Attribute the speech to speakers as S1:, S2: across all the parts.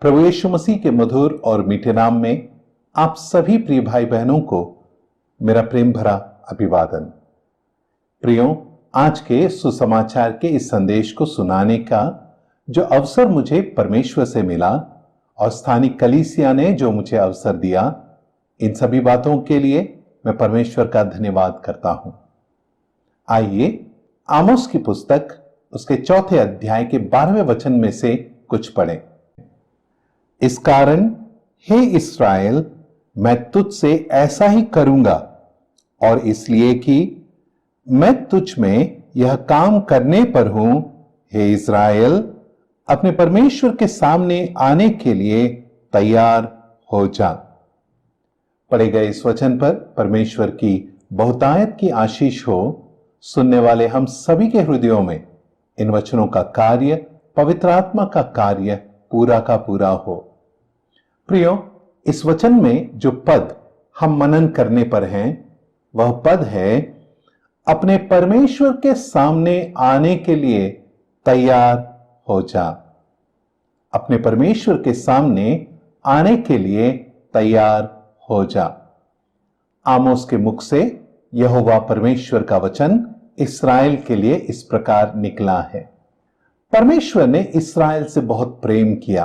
S1: प्रभु यीशु मसीह के मधुर और मीठे नाम में आप सभी प्रिय भाई बहनों को मेरा प्रेम भरा अभिवादन। प्रियो, आज के सुसमाचार के इस संदेश को सुनाने का जो अवसर मुझे परमेश्वर से मिला और स्थानिक कलीसिया ने जो मुझे अवसर दिया, इन सभी बातों के लिए मैं परमेश्वर का धन्यवाद करता हूं। आइए आमोस की पुस्तक उसके 4 अध्याय के 12वें वचन में से कुछ पढ़ें। इस कारण हे इस्राएल, मैं तुझसे ऐसा ही करूंगा, और इसलिए कि मैं तुझ में यह काम करने पर हूं। हे इस्राएल, अपने परमेश्वर के सामने आने के लिए तैयार हो जा। पढ़े गए इस वचन पर परमेश्वर की बहुतायत की आशीष हो। सुनने वाले हम सभी के हृदयों में इन वचनों का कार्य, पवित्र आत्मा का कार्य पूरा का पूरा हो। प्रियो, इस वचन में जो पद हम मनन करने पर हैं, वह पद है अपने परमेश्वर के सामने आने के लिए तैयार हो जा। अपने परमेश्वर के सामने आने के लिए तैयार हो जा। आमोस के मुख से यहोवा परमेश्वर का वचन इस्राएल के लिए इस प्रकार निकला है। परमेश्वर ने इस्राएल से बहुत प्रेम किया।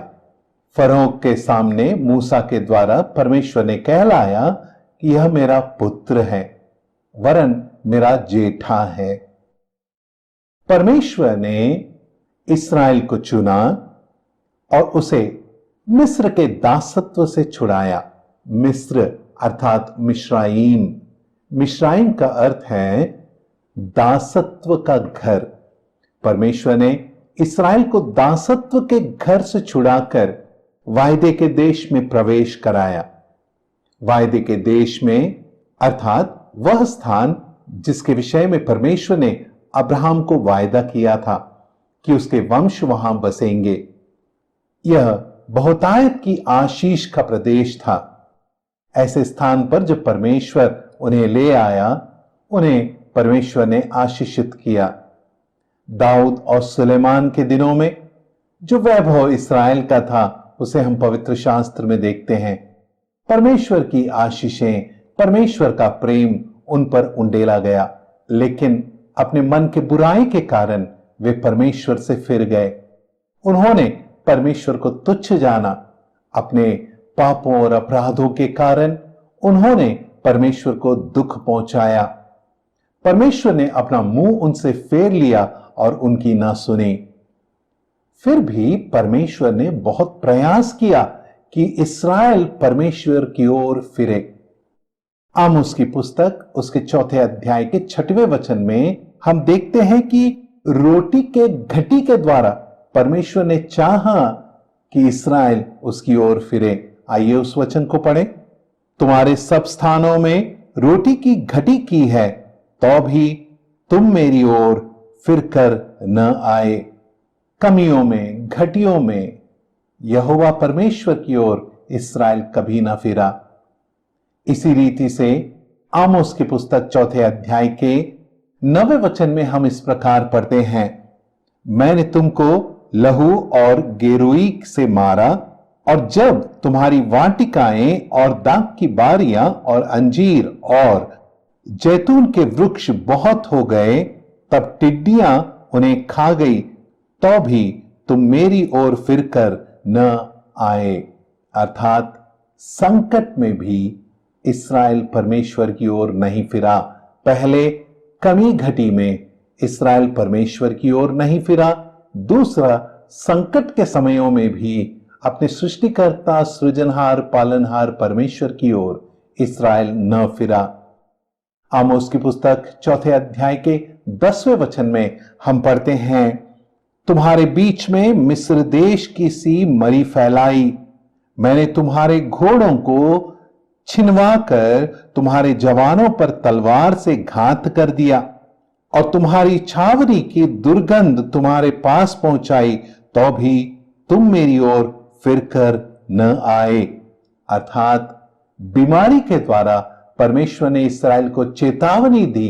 S1: फरोह के सामने मूसा के द्वारा परमेश्वर ने कहलाया कि यह मेरा पुत्र है, वरन मेरा जेठा है। परमेश्वर ने इस्राएल को चुना और उसे मिस्र के दासत्व से छुड़ाया। मिस्र अर्थात मिस्राइम। मिस्राइम का अर्थ है दासत्व का घर। परमेश्वर ने इस्राएल को दासत्व के घर से छुड़ाकर वायदे के देश में प्रवेश कराया। वायदे के देश में अर्थात वह स्थान जिसके विषय में परमेश्वर ने अब्राहम को वायदा किया था कि उसके वंश वहां बसेंगे। यह बहुतायत की आशीष का प्रदेश था। ऐसे स्थान पर जब परमेश्वर उन्हें ले आया, उन्हें परमेश्वर ने आशीषित किया। दाऊद और सुलेमान के दिनों में जो वैभव इस्राएल का था, उसे हम पवित्र शास्त्र में देखते हैं। परमेश्वर की आशीषें, परमेश्वर का प्रेम उन पर उंडेला गया, लेकिन अपने मन के बुराई के कारण वे परमेश्वर से फिर गए। उन्होंने परमेश्वर को तुच्छ जाना। अपने पापों और अपराधों के कारण उन्होंने परमेश्वर को दुख पहुंचाया। परमेश्वर ने अपना मुंह उनसे फेर लिया और उनकी ना सुनी। फिर भी परमेश्वर ने बहुत प्रयास किया कि इस्राएल परमेश्वर की ओर फिरे। आमोस की पुस्तक उसके 4 अध्याय के 6वें वचन में हम देखते हैं कि रोटी के घटी के द्वारा परमेश्वर ने चाहा कि इस्राएल उसकी ओर फिरे। आइए उस वचन को पढ़ें। तुम्हारे सब स्थानों में रोटी की घटी की है, तो भी तुम मेरी ओर फिरकर न आए। कमियों में, घटियों में यहोवा परमेश्वर की ओर इस्राएल कभी ना फिरा। इसी रीति से आमोस की पुस्तक 4 अध्याय के 9वें वचन में हम इस प्रकार पढ़ते हैं, मैंने तुमको लहू और गेरुई से मारा, और जब तुम्हारी वाटिकाएं और दाख की बारियां और अंजीर और जैतून के वृक्ष बहुत हो गए, तब टिड्डियां उन्हें खा गई, तो भी तुम मेरी ओर फिरकर न आए। अर्थात संकट में भी इस्राएल परमेश्वर की ओर नहीं फिरा। पहले कमी घटी में इस्राएल परमेश्वर की ओर नहीं फिरा। दूसरा, संकट के समयों में भी अपने सृष्टिकर्ता, सृजनहार, पालनहार परमेश्वर की ओर इस्राएल न फिरा। आमोस की पुस्तक 4 अध्याय के 10वें वचन में हम पढ़ते हैं, तुम्हारे बीच में मिस्र देश की सी मरी फैलाई। मैंने तुम्हारे घोड़ों को छिनवा कर तुम्हारे जवानों पर तलवार से घात कर दिया, और तुम्हारी छावनी की दुर्गंध तुम्हारे पास पहुंचाई, तो भी तुम मेरी ओर फिरकर न आए। अर्थात बीमारी के द्वारा परमेश्वर ने इस्राएल को चेतावनी दी,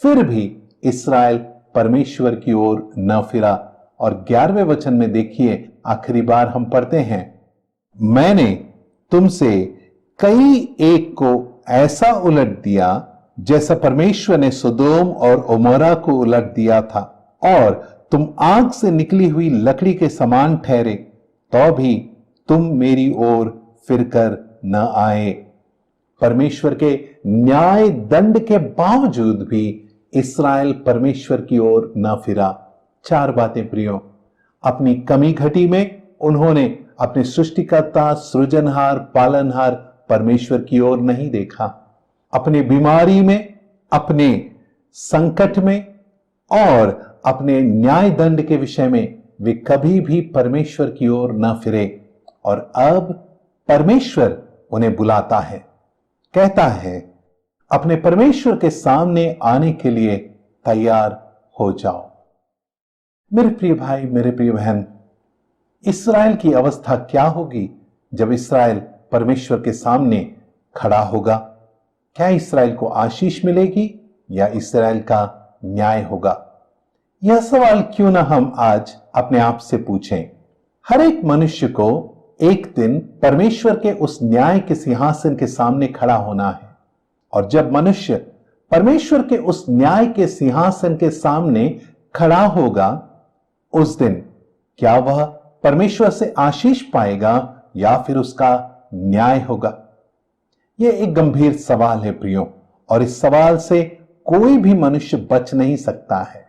S1: फिर भी इस्राएल परमेश्वर की ओर न फिरा। और 11वें वचन में देखिए, आखिरी बार हम पढ़ते हैं, मैंने तुमसे कई एक को ऐसा उलट दिया जैसा परमेश्वर ने सोदोम और ओमोरा को उलट दिया था, और तुम आग से निकली हुई लकड़ी के समान ठहरे, तो भी तुम मेरी ओर फिरकर न आए। परमेश्वर के न्याय दंड के बावजूद भी इस्राएल परमेश्वर की ओर न फिरा। चार बातें प्रियो। अपनी कमी घटी में उन्होंने अपने सृष्टिकर्ता, सृजनहार, पालनहार परमेश्वर की ओर नहीं देखा। अपने बीमारी में, अपने संकट में और अपने न्याय दंड के विषय में वे कभी भी परमेश्वर की ओर न फिरे। और अब परमेश्वर उन्हें बुलाता है, कहता है, अपने परमेश्वर के सामने आने के लिए तैयार हो जाओ। मेरे प्रिय भाई, मेरे प्रिय बहन, इस्राएल की अवस्था क्या होगी जब इस्राएल परमेश्वर के सामने खड़ा होगा? क्या इस्राएल को आशीष मिलेगी या इस्राएल का न्याय होगा? यह सवाल क्यों ना हम आज अपने आप से पूछें। हर एक मनुष्य को एक दिन परमेश्वर के उस न्याय के सिंहासन के सामने खड़ा होना है, और जब मनुष्य परमेश्वर के उस न्याय के सिंहासन के सामने खड़ा होगा, उस दिन क्या वह परमेश्वर से आशीष पाएगा या फिर उसका न्याय होगा? यह एक गंभीर सवाल है प्रियो, और इस सवाल से कोई भी मनुष्य बच नहीं सकता है।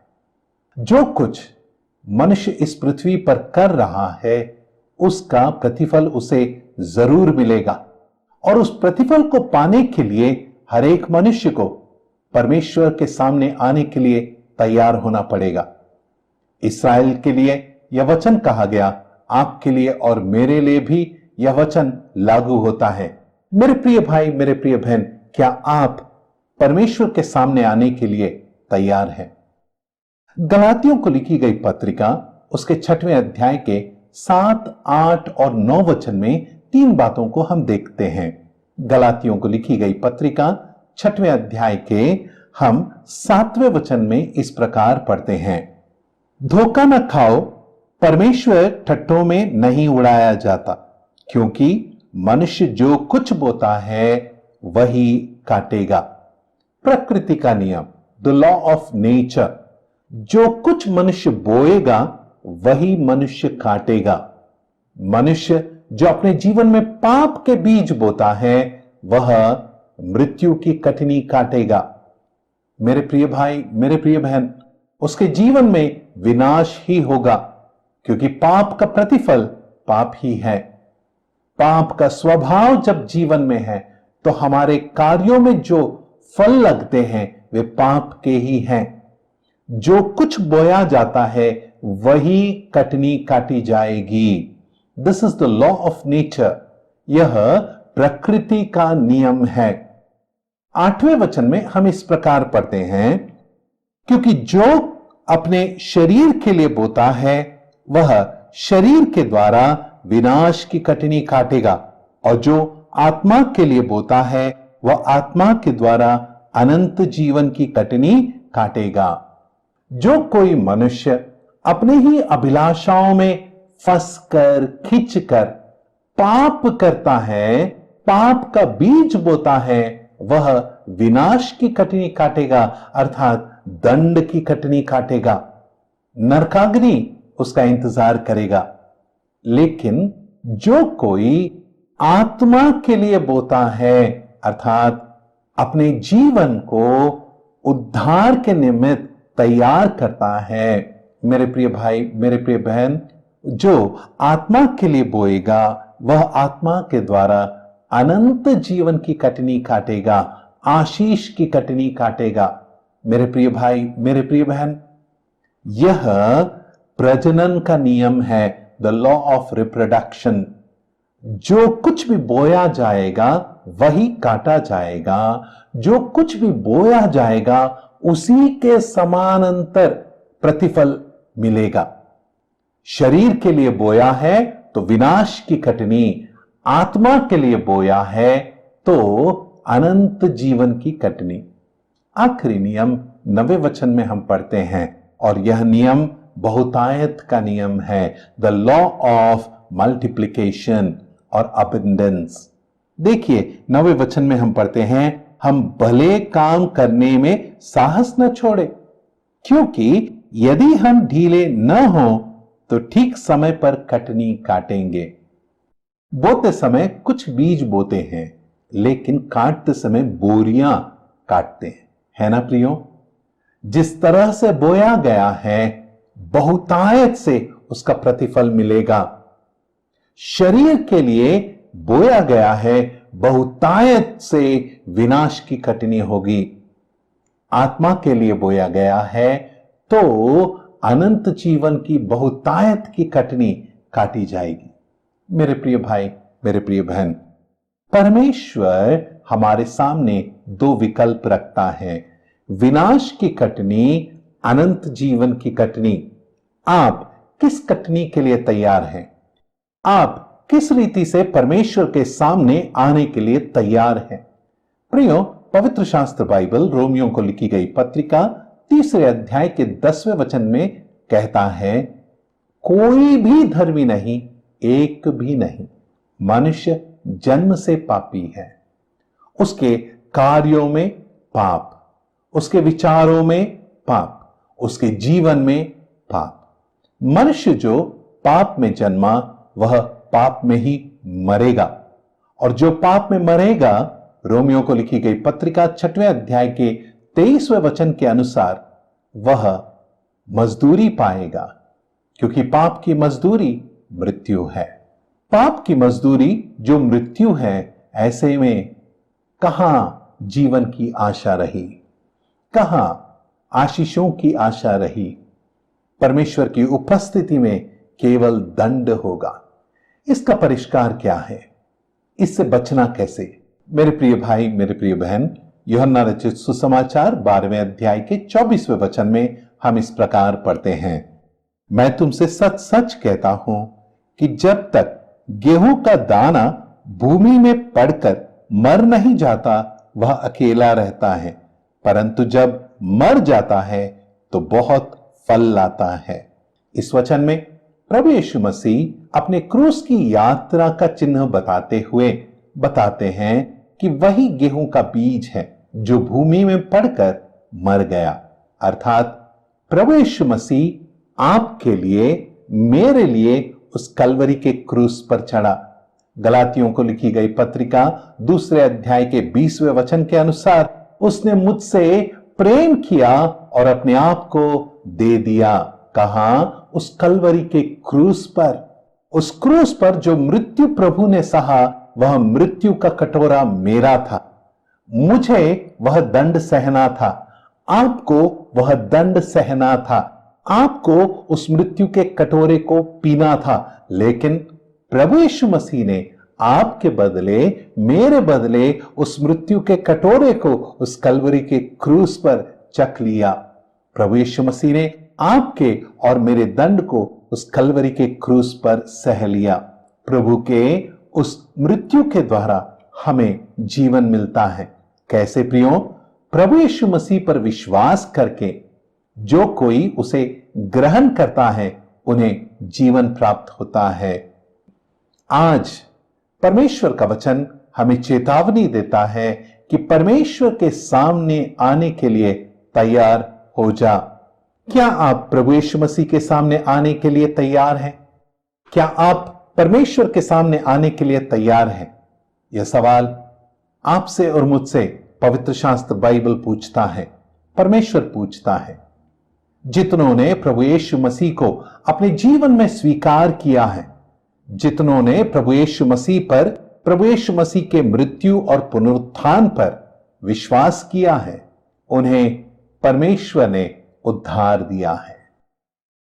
S1: जो कुछ मनुष्य इस पृथ्वी पर कर रहा है उसका प्रतिफल उसे जरूर मिलेगा, और उस प्रतिफल को पाने के लिए हर एक मनुष्य को परमेश्वर के सामने आने के लिए तैयार होना पड़ेगा। इस्राएल के लिए यह वचन कहा गया, आपके लिए और मेरे लिए भी यह वचन लागू होता है। मेरे प्रिय भाई, मेरे प्रिय बहन, क्या आप परमेश्वर के सामने आने के लिए तैयार हैं? गलातियों को लिखी गई पत्रिका उसके 6वें अध्याय के 7, 8 और 9 वचन में 3 बातों को हम देखते हैं। गलातियों को लिखी गई पत्रिका 6वें अध्याय के हम 7वें वचन में इस प्रकार पढ़ते हैं, धोखा न खाओ, परमेश्वर ठट्ठों में नहीं उड़ाया जाता, क्योंकि मनुष्य जो कुछ बोता है वही काटेगा। प्रकृति का नियम, द लॉ ऑफ नेचर, जो कुछ मनुष्य बोएगा वही मनुष्य काटेगा। मनुष्य जो अपने जीवन में पाप के बीज बोता है वह मृत्यु की कटनी काटेगा। मेरे प्रिय भाई, मेरे प्रिय बहन, उसके जीवन में विनाश ही होगा, क्योंकि पाप का प्रतिफल पाप ही है। पाप का स्वभाव जब जीवन में है तो हमारे कार्यों में जो फल लगते हैं वे पाप के ही हैं। जो कुछ बोया जाता है वही कटनी काटी जाएगी। This is the law of nature, यह प्रकृति का नियम है। 8वें वचन में हम इस प्रकार पढ़ते हैं, क्योंकि जो अपने शरीर के लिए बोता है वह शरीर के द्वारा विनाश की कटनी काटेगा, और जो आत्मा के लिए बोता है वह आत्मा के द्वारा अनंत जीवन की कटनी काटेगा। जो कोई मनुष्य अपने ही अभिलाषाओं में फंसकर, खिंचकर पाप करता है, पाप का बीज बोता है, वह विनाश की कटनी काटेगा, अर्थात दंड की कटनी काटेगा। नरकाग्नि उसका इंतजार करेगा। लेकिन जो कोई आत्मा के लिए बोता है, अर्थात अपने जीवन को उद्धार के निमित्त तैयार करता है, मेरे प्रिय भाई, मेरे प्रिय बहन, जो आत्मा के लिए बोएगा वह आत्मा के द्वारा अनंत जीवन की कटनी काटेगा, आशीष की कटनी काटेगा। मेरे प्रिय भाई, मेरे प्रिय बहन, यह प्रजनन का नियम है, द लॉ ऑफ रिप्रोडक्शन। जो कुछ भी बोया जाएगा वही काटा जाएगा, जो कुछ भी बोया जाएगा उसी के समानांतर प्रतिफल मिलेगा। शरीर के लिए बोया है तो विनाश की कटनी, आत्मा के लिए बोया है तो अनंत जीवन की कटनी। आखिरी नियम 9वें वचन में हम पढ़ते हैं, और यह नियम बहुतायत का नियम है, द लॉ ऑफ मल्टीप्लिकेशन। और अबंडेंस। देखिए 9वें वचन में हम पढ़ते हैं, हम भले काम करने में साहस न छोड़े, क्योंकि यदि हम ढीले न हो तो ठीक समय पर कटनी काटेंगे। बोते समय कुछ बीज बोते हैं, लेकिन काटते समय बोरियां काटते हैं, है ना प्रियो? जिस तरह से बोया गया है बहुतायत से उसका प्रतिफल मिलेगा। शरीर के लिए बोया गया है, बहुतायत से विनाश की कटनी होगी। आत्मा के लिए बोया गया है तो अनंत जीवन की बहुतायत की कटनी काटी जाएगी। मेरे प्रिय भाई, मेरे प्रिय बहन, परमेश्वर हमारे सामने दो विकल्प रखता है, विनाश की कटनी, अनंत जीवन की कटनी। आप किस कटनी के लिए तैयार हैं? आप किस रीति से परमेश्वर के सामने आने के लिए तैयार हैं? प्रियो, पवित्र शास्त्र बाइबल रोमियो को लिखी गई पत्रिका 3 अध्याय के 10वें वचन में कहता है, कोई भी धर्मी नहीं, एक भी नहीं। मनुष्य जन्म से पापी है, उसके कार्यों में पाप, उसके विचारों में पाप, उसके जीवन में पाप। मनुष्य जो पाप में जन्मा वह पाप में ही मरेगा, और जो पाप में मरेगा, रोमियो को लिखी गई पत्रिका 6वें अध्याय के 23वें वचन के अनुसार, वह मजदूरी पाएगा, क्योंकि पाप की मजदूरी मृत्यु है। पाप की मजदूरी जो मृत्यु है, ऐसे में कहां जीवन की आशा रही, कहां आशीषों की आशा रही? परमेश्वर की उपस्थिति में केवल दंड होगा। इसका परिष्कार क्या है? इससे बचना कैसे? मेरे प्रिय भाई, मेरे प्रिय बहन, यूहन्ना रचित सुसमाचार 12वें अध्याय के 24वें वचन में हम इस प्रकार पढ़ते हैं, मैं तुमसे सच सच कहता हूं कि जब तक गेहूं का दाना भूमि में पड़कर मर नहीं जाता वह अकेला रहता है, परंतु जब मर जाता है तो बहुत फल लाता है। इस वचन में प्रभु यीशु मसीह अपने क्रूस की यात्रा का चिन्ह बताते हुए बताते हैं कि वही गेहूं का बीज है जो भूमि में पड़कर मर गया, अर्थात प्रभु यीशु मसीह आपके लिए, मेरे लिए उस कलवरी के क्रूस पर चढ़ा। गलातियों को लिखी गई पत्रिका 2 अध्याय के 20वें वचन के अनुसार, उसने मुझसे प्रेम किया और अपने आप को दे दिया। कहां? उस कलवरी के क्रूस पर। उस क्रूस पर जो मृत्यु प्रभु ने सहा, वह मृत्यु का कटोरा मेरा था, मुझे वह दंड सहना था, आपको वह दंड सहना था, आपको उस मृत्यु के कटोरे को पीना था। लेकिन प्रभु यीशु मसीह ने आपके बदले, मेरे बदले उस मृत्यु के कटोरे को उस कलवरी के क्रूस पर चख लिया। प्रभु यीशु मसीह ने आपके और मेरे दंड को उस कलवरी के क्रूस पर सह लिया। प्रभु के उस मृत्यु के द्वारा हमें जीवन मिलता है। कैसे प्रियो? प्रभु यीशु मसीह पर विश्वास करके जो कोई उसे ग्रहण करता है, उन्हें जीवन प्राप्त होता है। आज परमेश्वर का वचन हमें चेतावनी देता है कि परमेश्वर के सामने आने के लिए तैयार हो जा। क्या आप प्रभु यीशु मसीह के सामने आने के लिए तैयार हैं? क्या आप परमेश्वर के सामने आने के लिए तैयार हैं? यह सवाल आपसे और मुझसे पवित्र शास्त्र बाइबल पूछता है, परमेश्वर पूछता है। जितनों ने प्रभु यीशु मसीह को अपने जीवन में स्वीकार किया है, जितनों ने प्रभु यीशु मसीह पर, प्रभु यीशु मसीह के मृत्यु और पुनरुत्थान पर विश्वास किया है, उन्हें परमेश्वर ने उद्धार दिया है।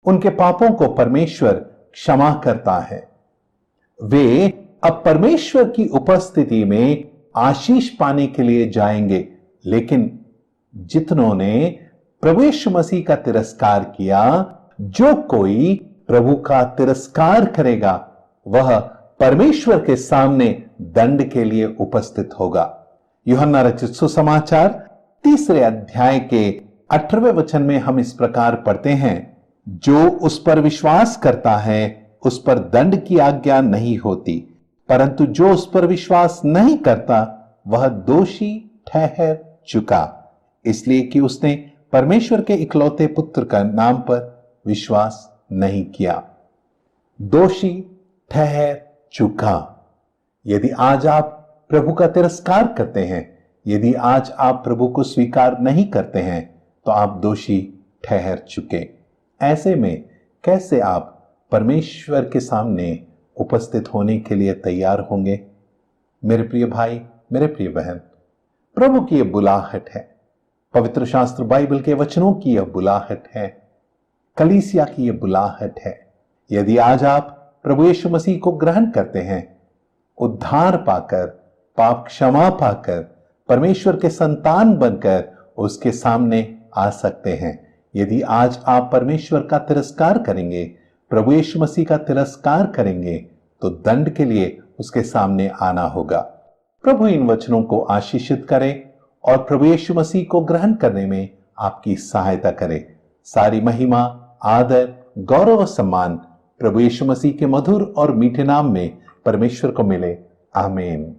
S1: उनके पापों को परमेश्वर क्षमा करता है। वे अब परमेश्वर की उपस्थिति में आशीष पाने के लिए जाएंगे। लेकिन जितनों ने प्रभु यीशु मसीह का तिरस्कार किया, जो कोई प्रभु का तिरस्कार करेगा, वह परमेश्वर के सामने दंड के लिए उपस्थित होगा। यूहन्ना रचित सुसमाचार 3 अध्याय के 18वें वचन में हम इस प्रकार पढ़ते हैं, जो उस पर विश्वास करता है उस पर दंड की आज्ञा नहीं होती, परंतु जो उस पर विश्वास नहीं करता वह दोषी ठहर चुका, इसलिए कि उसने परमेश्वर के इकलौते पुत्र का नाम पर विश्वास नहीं किया। दोषी ठहर चुका। यदि आज आप प्रभु का तिरस्कार करते हैं, यदि आज आप प्रभु को स्वीकार नहीं करते हैं, तो आप दोषी ठहर चुके। ऐसे में कैसे आप परमेश्वर के सामने उपस्थित होने के लिए तैयार होंगे? मेरे प्रिय भाई, मेरे प्रिय बहन, प्रभु की यह बुलाहट है, पवित्र शास्त्र बाइबल के वचनों की यह बुलाहट है, कलीसिया की यह बुलाहट है। यदि आज आप प्रभु यीशु मसीह को ग्रहण करते हैं, उद्धार पाकर, पाप क्षमा पाकर, परमेश्वर के संतान बनकर उसके सामने आ सकते हैं। यदि आज आप परमेश्वर का तिरस्कार करेंगे, प्रभु यीशु मसीह का तिरस्कार करेंगे, तो दंड के लिए उसके सामने आना होगा। प्रभु इन वचनों को आशीषित करे और प्रभु यीशु मसीह को ग्रहण करने में आपकी सहायता करे। सारी महिमा, आदर, गौरव और सम्मान प्रभु यीशु मसीह के मधुर और मीठे नाम में परमेश्वर को मिले। आमीन।